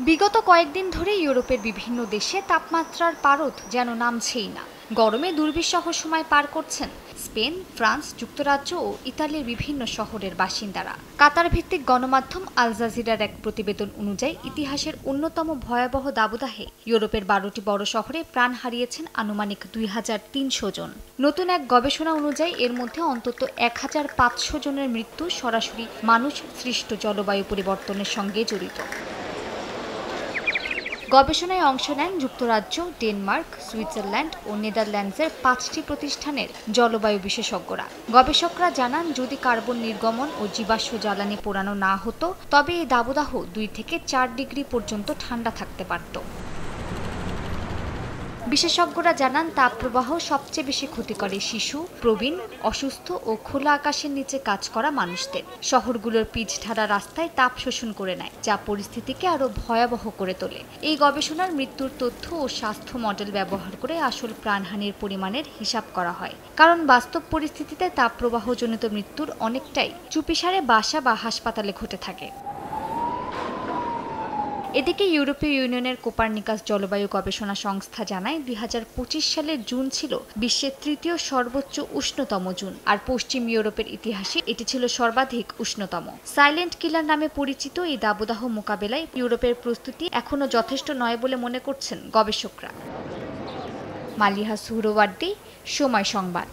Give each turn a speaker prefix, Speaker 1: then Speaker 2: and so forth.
Speaker 1: বিগত কয়েকদিন ধরে ইউরোপের বিভিন্ন দেশে তাপমাত্রার পারদ যেন নামছেই না। গরমে দুর্বিষহ সময় পার করছেন স্পেন, ফ্রান্স, যুক্তরাজ্য ও ইতালির বিভিন্ন শহরের বাসিন্দারা। কাতার ভিত্তিক গণমাধ্যম আল জাজিরার এক প্রতিবেদন অনুযায়ী ইতিহাসের অন্যতম ভয়াবহ দাবদাহে ইউরোপের ১২টি বড় শহরে প্রাণ হারিয়েছেন আনুমানিক ২,৩০০ জন। নতুন এক গবেষণা অনুযায়ী এর মধ্যে অন্তত ১,৫০০ জনের মৃত্যু সরাসরি মানুষ সৃষ্ট জলবায়ু পরিবর্তনের সঙ্গে জড়িত। গবেষণায় অংশ নেন যুক্তরাজ্য, ডেনমার্ক, সুইজারল্যান্ড ও নেদারল্যান্ডসের ৫টি প্রতিষ্ঠানের জলবায়ু বিশেষজ্ঞরা। গবেষকরা জানান, যদি কার্বন নির্গমন ও জীবাশ্ম জ্বালানি পোড়ানো না হতো তবে এই দাবদাহ ২ থেকে ৪ ডিগ্রি পর্যন্ত ঠান্ডা থাকতে পারত। বিশেষজ্ঞরা জানান, তাপপ্রবাহ সবচেয়ে বেশি ক্ষতি করে শিশু, প্রবীণ, অসুস্থ ও খোলা আকাশের নিচে কাজ করা মানুষদের। শহরগুলোর পিচঢালা রাস্তায় তাপ শোষণ করে নেয়, যা পরিস্থিতিকে আরও ভয়াবহ করে তোলে। এই গবেষণার মৃত্যুর তথ্য ও স্বাস্থ্য মডেল ব্যবহার করে আসল প্রাণহানির পরিমাণের হিসাব করা হয়। কারণ বাস্তব পরিস্থিতিতে তাপপ্রবাহজনিত মৃত্যুর অনেকটাই চুপিসারে বাসা বা হাসপাতালে ঘটে থাকে। এদিকে ইউরোপীয় ইউনিয়নের কোপার্নিকাস জলবায়ু গবেষণা সংস্থা জানায়, ২০২৫ সালের জুন ছিল বিশ্বের তৃতীয় সর্বোচ্চ উষ্ণতম জুন, আর পশ্চিম ইউরোপের ইতিহাসে এটি ছিল সর্বাধিক উষ্ণতম। সাইলেন্ট কিলার নামে পরিচিত এই দাবদাহ মোকাবেলায় ইউরোপের প্রস্তুতি এখনও যথেষ্ট নয় বলে মনে করছেন গবেষকরা। মালিহা সুহরওয়ার্দী, সময় সংবাদ।